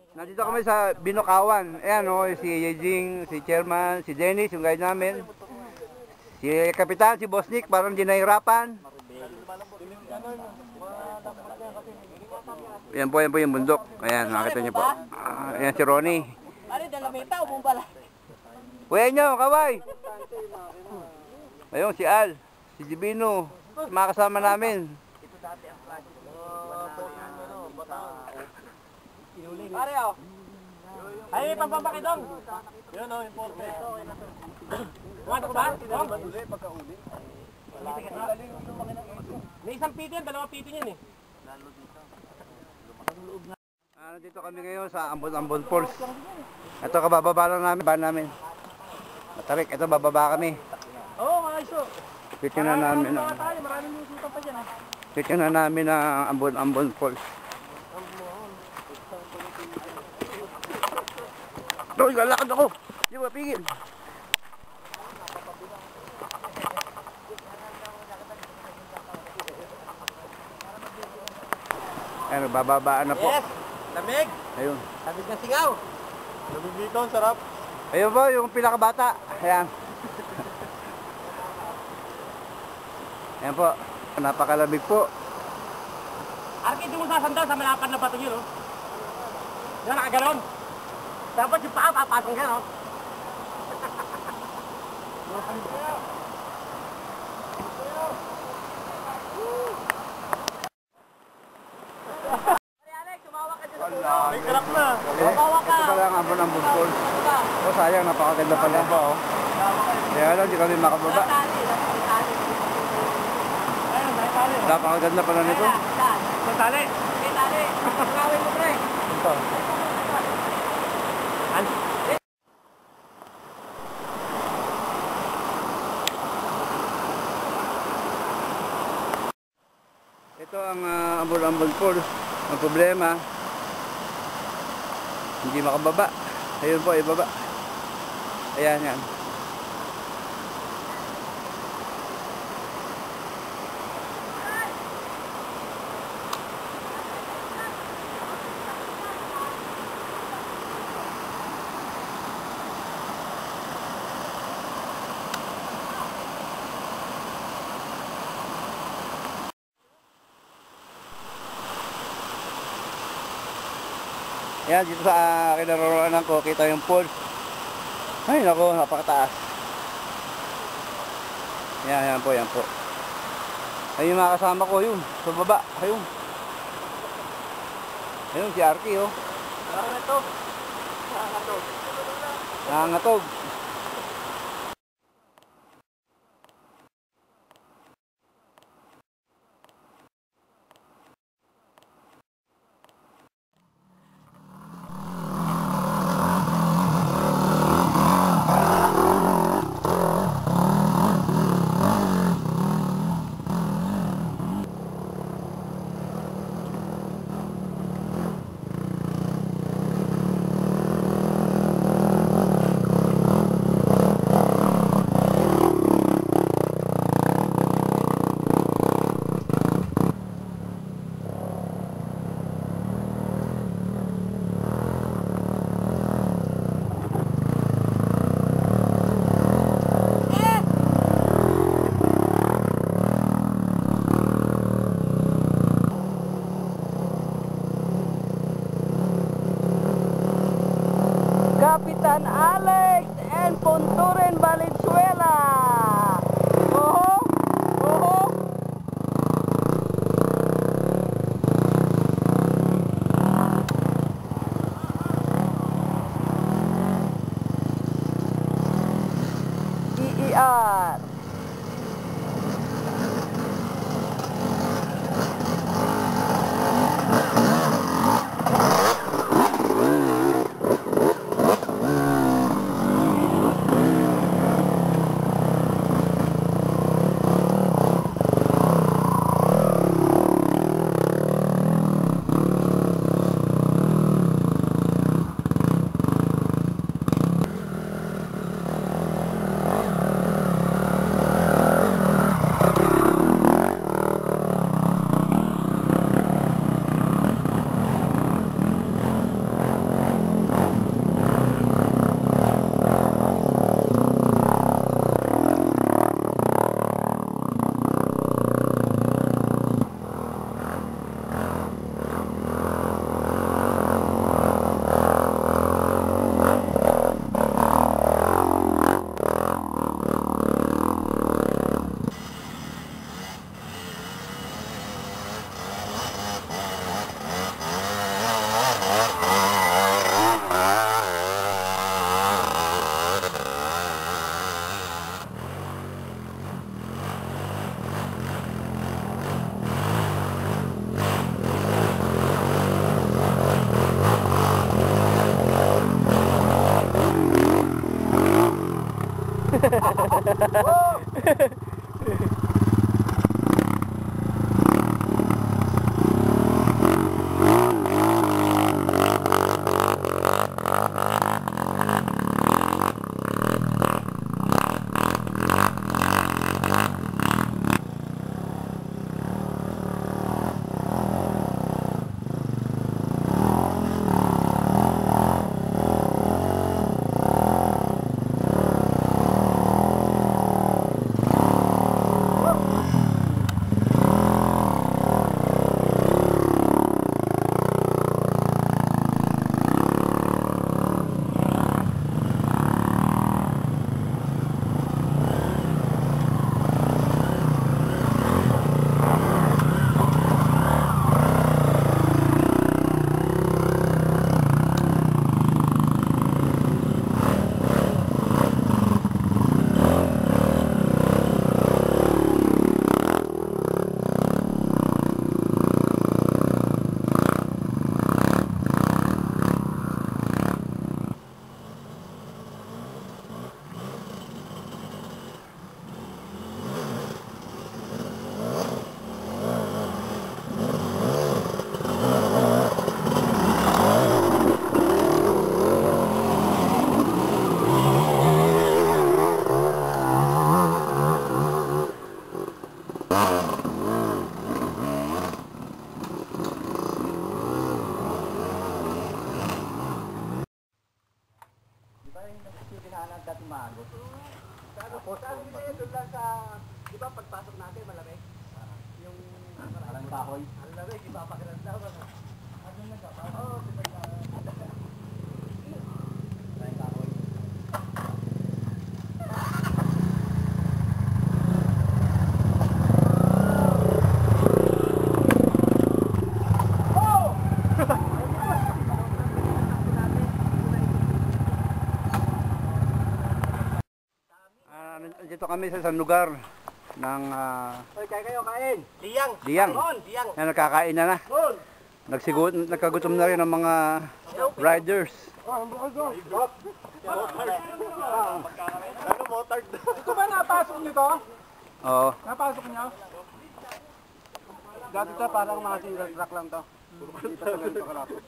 Nandito kami sa Binukawan. Ayan o, si Yejing, si Chairman, si Dennis, yung guide namin. Si Kapitan, si Boss Nick, parang di nahihirapan. Ayan po yung bundok. Ayan, nakita niyo po. Ayan si Ronnie. Kuya nyo, kaway! Ayun, si Al, si Divino, mga kasama namin. Pare oh. Ay, pampapaki dong. Yun oh, importe. Kumato ko ba? Dong? Maduli pagkauli. May isang pito yan, dalawang pito yan eh. Lalo dito. Dito kami ngayon sa Ambon Falls. Ito kabababa lang namin, ba namin. Matarik, ito bababa kami. Oo, mga iso. Pitin na namin. Maraming lusutan pa dyan ha. Pitin na namin ang Ambon Falls. Doy, lalakad ako. Hindi ko mapigil. Ayun, bababaan na po. Yes! Lamig! Ayun. Lamig na singaw! Lamig dito, sarap. Ayun po, yung pinakabata. Ayan. Ayan po. Napakalamig po. Arki, hindi mo sasandal sa malapad na bato yun, oh. Yan, nakaganon. Dapat yung paa, papasang yan, oh. May kalak na. Ito pala ang Ambon Falls. Oh, sayang, napakaganda pala. Kaya lang, di kami makababa. Napakaganda pala nito. Tali. Tali. Gawin mo, pre. Ito. Ito ang Ambon Falls. Ang problema, hindi makababa. Ayun po, ibaba. Ayan, yan. Ayan, dito sa kinaroroonan ko, kita yung falls. Ay, naku, napakataas. Ayan, yan po. Ayun yung mga kasama ko, yun, sa baba, ayun. Ayun, si Arky, oh. Nangatog. Nangatog. Kapitan Alex and Punturin Valenzuela. Oho, oho. IIR. Di ba pagpasok natin malamig? Yung parang kahoy. Ang lamig, di ba pakiramdam? Ano na ka? Oo, di ba? Parang kahoy. Dito kami sa isang lugar ng Hoy, kaya kayo kain. Diyang. Diyang. Diyang. Na nakakain na. Nagkagutom na rin ang mga riders. Ano motard? Ito ba napasok nyo to? Oo. Napasok nyo? Dati ito parang mga single track lang to. Hindi pa sa ganito kalapit.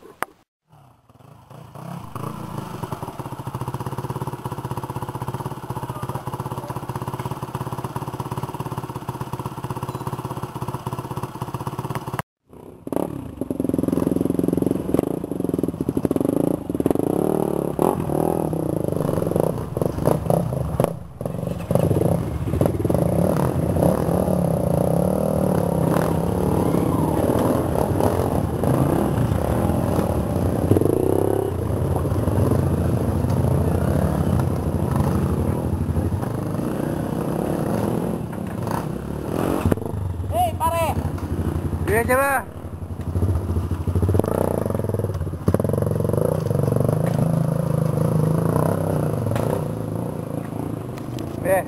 Diretso ba? Eh.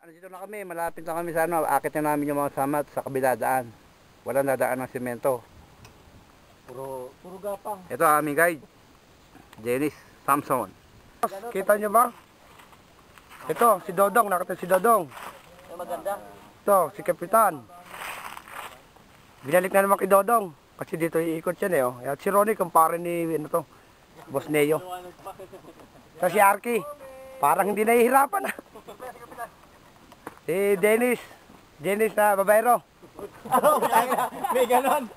Dito na kami, malapit na kami sa ano, akit na namin yung mga samat sa kabila daan. Walang dadaan ng semento. Puro gapang. Ito ang aming guide. Dennis Samson. Kita nyo ba? Ito, si Dodong. Nakita si Dodong. Ay, maganda. Ito, si Kapitan. Binalik na naman kay Dodong. Kasi dito iikot yan eh. Oh. At si Ronnie, kumpare ni ano to, Boss Neo. Ito si Arky. Parang hindi nahihirapan ah. Si Dennis. Dennis na babayro. May ganon.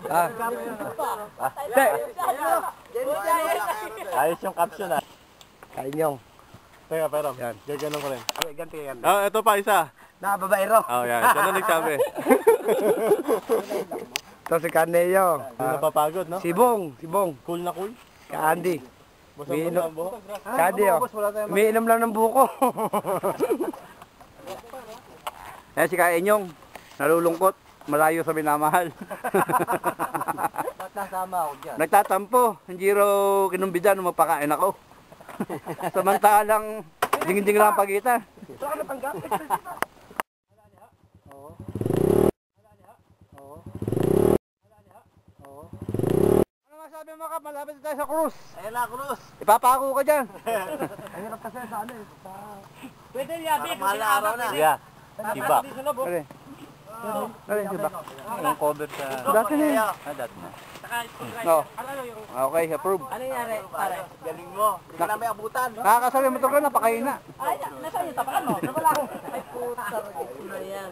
Ayos yung caption ah. Kain nyo. Teka, pero. Yan. Gaganon ko rin. Ganti, ganti. Ah, ito pa isa. Na babayro. Oh, yan. Siya na nagsabi. Ito si Caneo. Hindi napapagod, no? Si Bong. Si Bong. Cool na cool. Ka Andy. Busang-busa ang buhok. Kadi oh. Umiinom lang ng buko. Ayan si Kaenyong. Nalulungkot. Malayo sa minamahal. Nasama ako dyan. Nagtatampo. Hindi raw kinumbidan nung mapakain ako. Samantalang ding-ding lang ang pagitan. Ano masabi mo ka? Malapit na tayo sa cruise. Ayan na, Cruz. Ipapako ka dyan. Pwede yabi. Mahal na araw na. Yeah. Iba. Pare. Pare, diba? Yung cover sa... Dati na yun. Dati na. No. Okay, approve. Ano nangyari, pare? Galing mo. Hindi ka namin abutan. Nakakasali mo ito ka, napakain na. Ay, nasaan yung tapakan mo? Nawala ko. Ay, puta. Ito na yan.